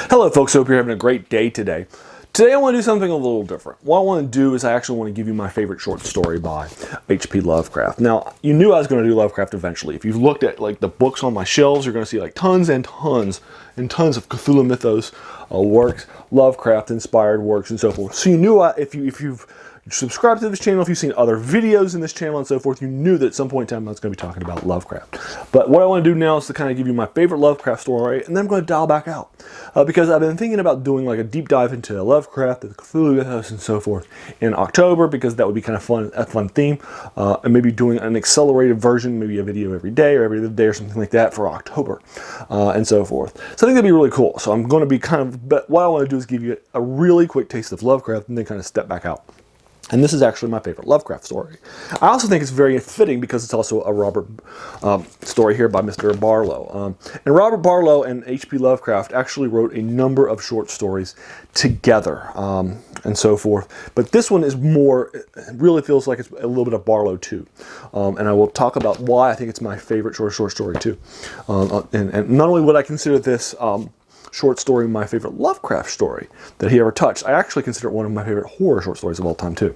Hello folks, hope you're having a great day today. Today I want to do something a little different. What I want to do is I actually want to give you my favorite short story by H.P. Lovecraft. Now, you knew I was going to do Lovecraft eventually. If you've looked at like the books on my shelves, you're going to see like tons and tons and tons of Cthulhu Mythos works, Lovecraft inspired works and so forth. So you knew if you've subscribed to this channel, if you've seen other videos in this channel and so forth, you knew that at some point in time I was going to be talking about Lovecraft. But what I want to do now is to kind of give you my favorite Lovecraft story, and then I'm going to dial back out. Because I've been thinking about doing like a deep dive into Lovecraft, the Cthulhu Mythos and so forth in October, because that would be kind of fun, a fun theme, and maybe doing an accelerated version, maybe a video every day or every other day or something like that for October, and so forth. So I think that'd be really cool. So I'm going to be but what I want to do is give you a really quick taste of Lovecraft and then kind of step back out. And this is actually my favorite Lovecraft story. I also think it's very fitting because it's also a Robert story here by Mr. Barlow. And Robert Barlow and H.P. Lovecraft actually wrote a number of short stories together and so forth. But this one is more, it really feels like it's a little bit of Barlow too. And I will talk about why I think it's my favorite short story too. And not only would I consider this short story my favorite Lovecraft story that he ever touched, I actually consider it one of my favorite horror short stories of all time too.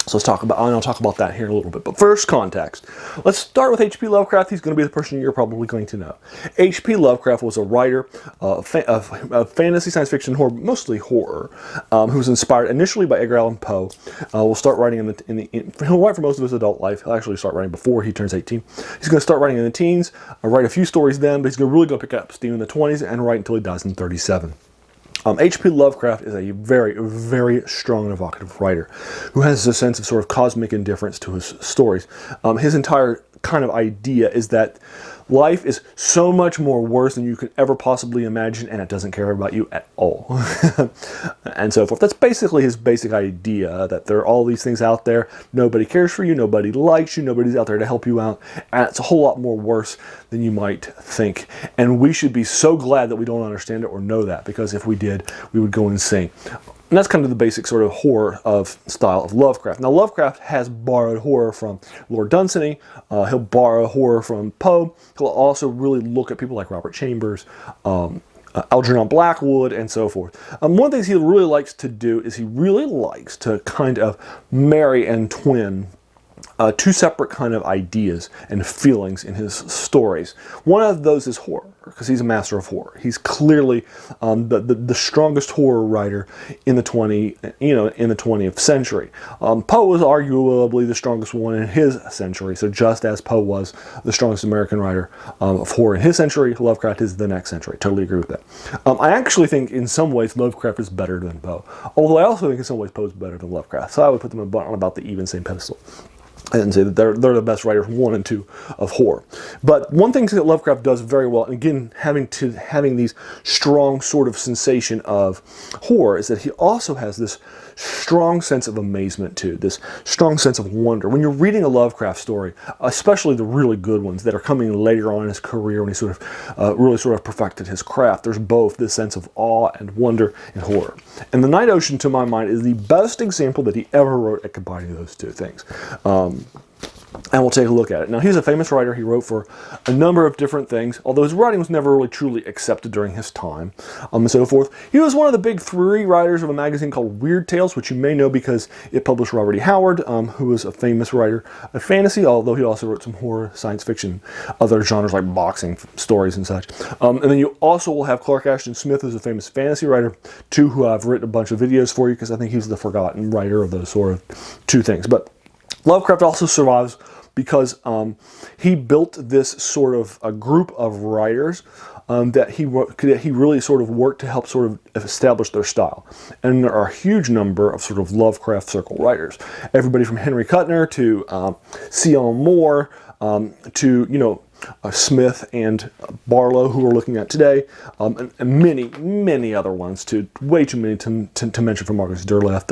So I'll talk about that here in a little bit. But first, context. Let's start with H.P. Lovecraft. He's going to be the person you're probably going to know. H.P. Lovecraft was a writer of fantasy, science fiction, horror, mostly horror, who was inspired initially by Edgar Allan Poe. Will start writing he'll write for most of his adult life. He'll actually start writing before he turns 18. He's going to start writing in the teens, write a few stories then, but he's really going to pick up steam in the 20s and write until he dies in 37. H.P. Lovecraft is a very, very strong and evocative writer who has a sense of sort of cosmic indifference to his stories. His entire kind of idea is that life is so much more worse than you could ever possibly imagine, and it doesn't care about you at all. And so forth. That's basically his basic idea, that there are all these things out there, nobody cares for you, nobody likes you, nobody's out there to help you out, and it's a whole lot more worse than you might think. And we should be so glad that we don't understand it or know that, because if we did, we would go insane. And that's kind of the basic sort of horror style of Lovecraft. Now, Lovecraft has borrowed horror from Lord Dunsany. He'll borrow horror from Poe. He'll also really look at people like Robert Chambers, Algernon Blackwood, and so forth. One of the things he really likes to do is he really likes to kind of marry and twin two separate kind of ideas and feelings in his stories. One of those is horror, because he's a master of horror. He's clearly the strongest horror writer in the 20th century. Poe was arguably the strongest one in his century. So just as Poe was the strongest American writer of horror in his century, Lovecraft is the next century. Totally agree with that. I actually think in some ways Lovecraft is better than Poe, although I also think in some ways Poe is better than Lovecraft. So I would put them on about the even same pedestal and say that they're the best writers 1 and 2 of horror. But one thing that Lovecraft does very well, and again having these strong sort of sensation of horror, is that he also has this strong sense of amazement too, this strong sense of wonder. When you're reading a Lovecraft story, especially the really good ones that are coming later on in his career when he sort of really sort of perfected his craft, there's both this sense of awe and wonder and horror. And The Night Ocean, to my mind, is the best example that he ever wrote at combining those two things. And we'll take a look at it. Now, he's a famous writer. He wrote for a number of different things, although his writing was never really truly accepted during his time, and so forth. He was one of the big 3 writers of a magazine called Weird Tales, which you may know because it published Robert E. Howard, who was a famous writer of fantasy, although he also wrote some horror, science fiction, other genres like boxing stories and such. And then you also will have Clark Ashton Smith, who's a famous fantasy writer, too, who I've written a bunch of videos for you because I think he's the forgotten writer of those sort of 2 things. But Lovecraft also survives because he built this sort of a group of writers that he really sort of worked to help sort of establish their style. And there are a huge number of sort of Lovecraft circle writers. Everybody from Henry Kuttner to C.L. Moore to, Smith and Barlow, who we're looking at today, and many, many other ones, way too many to mention, from Marcus Derleth,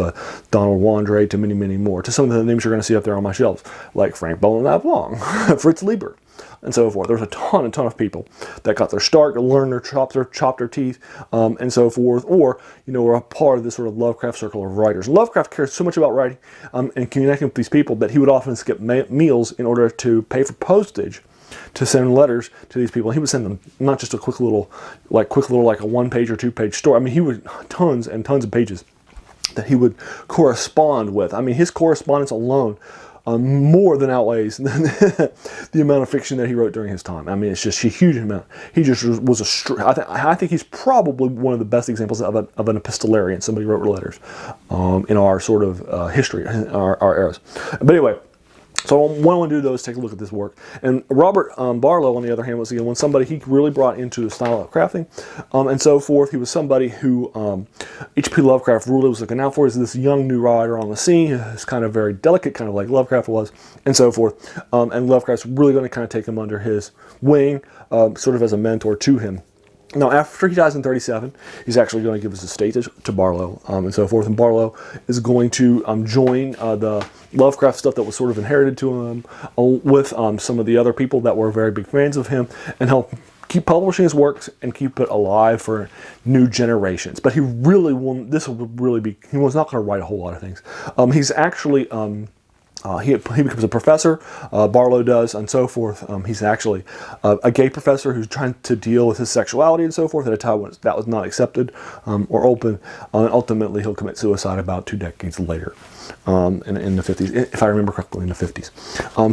Donald Wandre, to many, many more, to some of the names you're going to see up there on my shelves, like Frank Belknap Long, Fritz Lieber, and so forth. There's a ton of people that got their start, learned their chopped their teeth, and so forth, or were a part of this sort of Lovecraft circle of writers. Lovecraft cared so much about writing and connecting with these people that he would often skip meals in order to pay for postage to send letters to these people. He would send them not just a quick little like a 1-page or 2-page story. I mean, he would tons and tons of pages that he would correspond with. I mean, his correspondence alone more than outweighs the amount of fiction that he wrote during his time. I mean, it's just a huge amount. He just was I think he's probably one of the best examples of an epistolarian, somebody who wrote letters in our sort of history, our eras. But anyway, so what I want to do, though, is take a look at this work. And Robert Barlow, on the other hand, was again somebody he really brought into the style of crafting and so forth. He was somebody who H.P. Lovecraft really was looking out for. Is this young new writer on the scene. It's kind of very delicate, kind of like Lovecraft was, and so forth. And Lovecraft's really going to kind of take him under his wing, sort of as a mentor to him. Now, after he dies in 37, he's actually going to give his estate to Barlow and so forth. And Barlow is going to join the Lovecraft stuff that was sort of inherited to him with some of the other people that were very big fans of him and help keep publishing his works and keep it alive for new generations. But he really won't, he was not going to write a whole lot of things. He's actually... he becomes a professor, Barlow does, and so forth. He's actually a gay professor who's trying to deal with his sexuality and so forth at a time when that was not accepted or open. And ultimately, he'll commit suicide about 2 decades later in the 50s, if I remember correctly, in the 50s.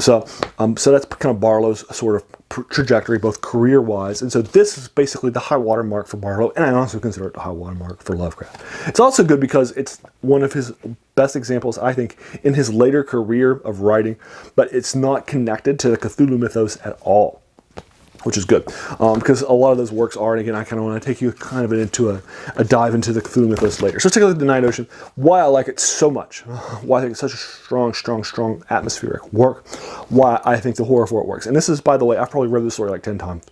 So that's kind of Barlow's sort of trajectory, both career-wise. And so this is basically the high water mark for Barlow, and I also consider it the high water mark for Lovecraft. It's also good because it's one of his best examples, I think, in his later career of writing, but it's not connected to the Cthulhu Mythos at all, which is good, because a lot of those works are, and again, I kind of want to take you kind of into a dive into the Cthulhu Mythos later. So let's take a look at the Night Ocean, why I like it so much, why I think it's such a strong atmospheric work, why I think the horror for it works. And this is, by the way, I've probably read this story like 10 times.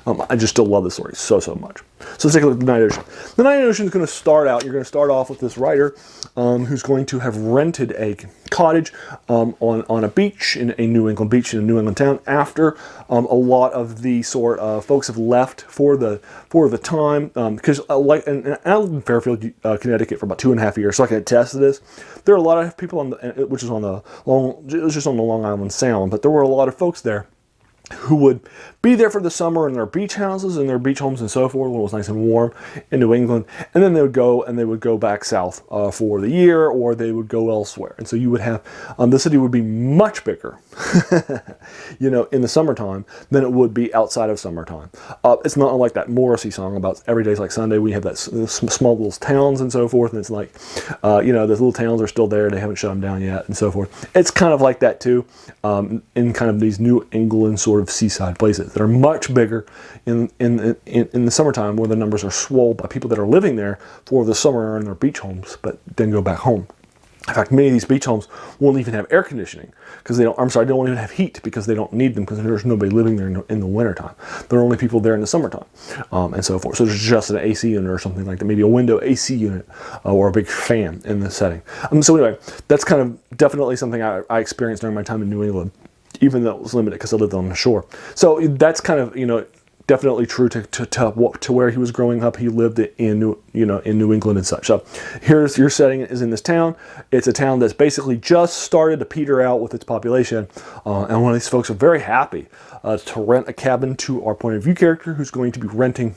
I just still love this story so much. So let's take a look at the Night Ocean. The Night Ocean is going to start out, you're going to start off with this writer who's going to have rented a cottage on a beach, in a New England beach in a New England town, after a lot of the sort of folks have left for the time, because I lived in Fairfield, Connecticut for about 2.5 years, so I can attest to this. There are a lot of people it was just on the Long Island Sound, but there were a lot of folks there who would be there for the summer in their beach houses and their beach homes and so forth when it was nice and warm in New England, and then they would go back south for the year, or they would go elsewhere. And so you would have the city would be much bigger in the summertime than it would be outside of summertime. It's not unlike that Morrissey song about every day's like Sunday. We have that small little towns and so forth, and it's like those little towns are still there, they haven't shut them down yet and so forth. It's kind of like that too, in kind of these New England sort of seaside places that are much bigger in the summertime, where the numbers are swole by people that are living there for the summer in their beach homes, but then go back home. In fact, many of these beach homes won't even have air conditioning because they won't even have heat because they don't need them, because there's nobody living there in the wintertime. There are only people there in the summertime and so forth. So there's just an AC unit or something like that, maybe a window AC unit or a big fan in the setting. So anyway, that's kind of definitely something I experienced during my time in New England, even though it was limited because I lived on the shore. So that's kind of, definitely true to where he was growing up. He lived in New England and such. So here's your setting is in this town. It's a town that's basically just started to peter out with its population. And one of these folks are very happy to rent a cabin to our point of view character, who's going to be renting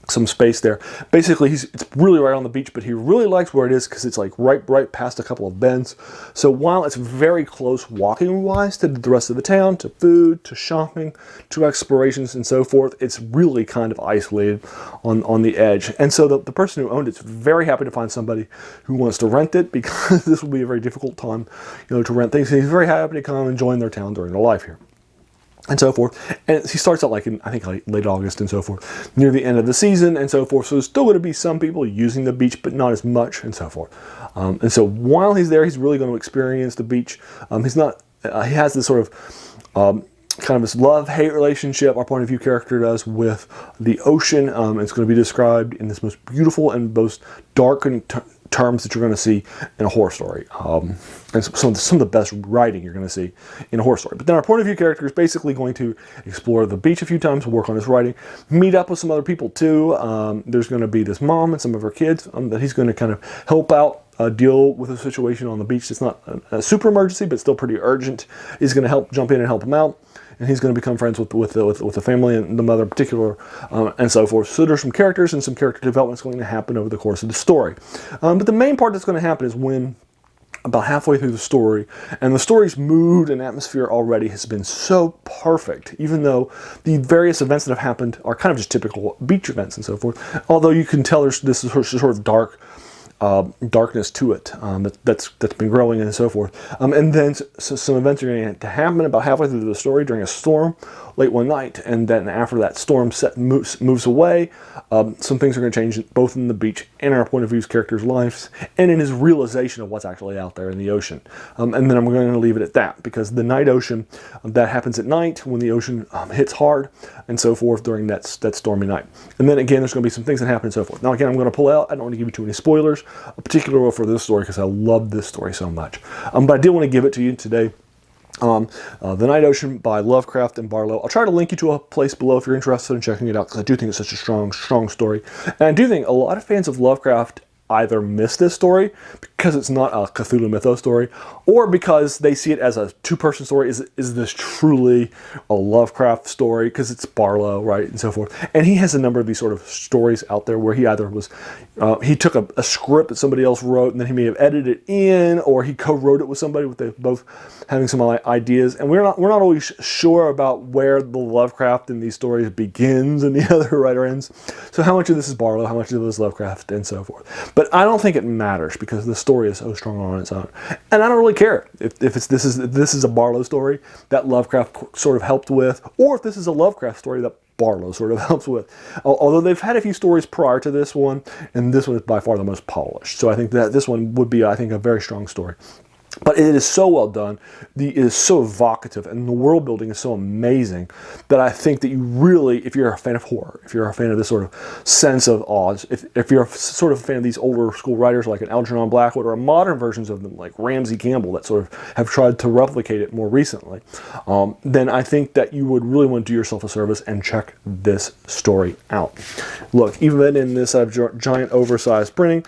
some space there. Basically, it's really right on the beach, but he really likes where it is because it's like right past a couple of bends. So while it's very close walking-wise to the rest of the town, to food, to shopping, to explorations and so forth, it's really kind of isolated on the edge. And so the person who owned it's very happy to find somebody who wants to rent it, because this will be a very difficult time, to rent things. And he's very happy to come and join their town during their life here, and so forth. And he starts out like late August and so forth, near the end of the season and so forth. So there's still going to be some people using the beach, but not as much and so forth. And so while he's there, he's really going to experience the beach. He has this sort of kind of this love-hate relationship, our point of view character does, with the ocean. It's going to be described in this most beautiful and most darkened terms that you're going to see in a horror story. And some of the best writing you're going to see in a horror story. But then our point of view character is basically going to explore the beach a few times, work on his writing, meet up with some other people too. There's going to be this mom and some of her kids that he's going to kind of help out deal with a situation on the beach. It's not a super emergency, but still pretty urgent. He's going to jump in and help him out. and he's going to become friends with the family and the mother in particular, and so forth. So there's some characters and some character development going to happen over the course of the story. But the main part that's going to happen is when about halfway through the story, and the story's mood and atmosphere already has been so perfect, even though the various events that have happened are kind of just typical beach events and so forth, although you can tell there's this sort of darkness to it that's been growing and so forth. And then some events are going to happen about halfway through the story during a storm late one night, and then after that storm moves away, some things are going to change both in the beach and our point of view's characters' lives, and in his realization of what's actually out there in the ocean. And then I'm going to leave it at that, because the night ocean, that happens at night when the ocean hits hard and so forth during that stormy night. And then again, there's going to be some things that happen and so forth. Now again, I'm going to pull out. I don't want to give you too many spoilers, particularly for this story, because I love this story so much. But I did want to give it to you today. The Night Ocean by Lovecraft and Barlow. I'll try to link you to a place below if you're interested in checking it out, because I do think it's such a strong story. And I do think a lot of fans of Lovecraft either miss this story because it's not a Cthulhu Mythos story, or because they see it as a two-person story. Is this truly a Lovecraft story? Because it's Barlow, right, and so forth. And he has a number of these sort of stories out there where he either was, he took a script that somebody else wrote, and then he may have edited it in, or he co-wrote it with somebody with both having some ideas. And we're not always sure about where the Lovecraft in these stories begins and the other writer ends. So how much of this is Barlow, how much of this is Lovecraft, and so forth. But I don't think it matters, because the story is so strong on its own, and I don't really care if this is a Barlow story that Lovecraft sort of helped with, or if this is a Lovecraft story that Barlow sort of helps with. Although they've had a few stories prior to this one, and this one is by far the most polished. So I think that this one would be, I think, a very strong story. But it is so well done, it is so evocative, and the world building is so amazing that I think that you really, if you're a fan of horror, if you're a fan of this sort of sense of awe, if you're sort of a fan of these older school writers like an Algernon Blackwood, or modern versions of them like Ramsey Campbell that sort of have tried to replicate it more recently, then I think that you would really want to do yourself a service and check this story out. Look, even in this giant oversized printing,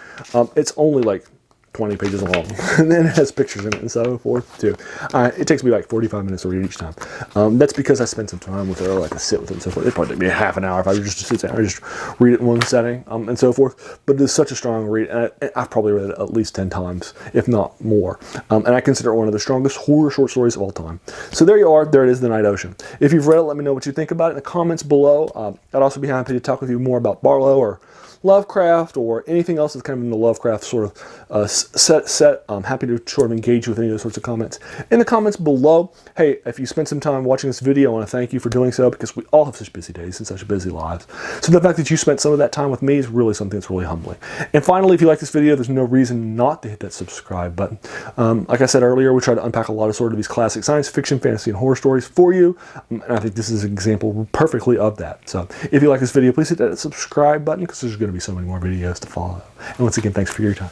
it's only like 20 pages long, and then it has pictures in it and so forth too. It takes me like 45 minutes to read each time. That's because I spend some time with it, or like I sit with it and so forth. It'd probably take me a half an hour if I just sit down and just read it in one setting, and so forth. But it is such a strong read, and I've probably read it at least 10 times, if not more. And I consider it one of the strongest horror short stories of all time. So there you are. There it is, The Night Ocean. If you've read it, let me know what you think about it in the comments below. I'd also be happy to talk with you more about Barlow or Lovecraft or anything else that's kind of in the Lovecraft sort of set. I'm happy to sort of engage with any of those sorts of comments in the comments below. Hey, if you spent some time watching this video, I want to thank you for doing so, because we all have such busy days and such busy lives. So the fact that you spent some of that time with me is really something that's really humbling. And finally, if you like this video, there's no reason not to hit that subscribe button. Like I said earlier, we try to unpack a lot of sort of these classic science fiction, fantasy, and horror stories for you. And I think this is an example perfectly of that. So if you like this video, please hit that subscribe button, because there's going to be so many more videos to follow. And once again, thanks for your time.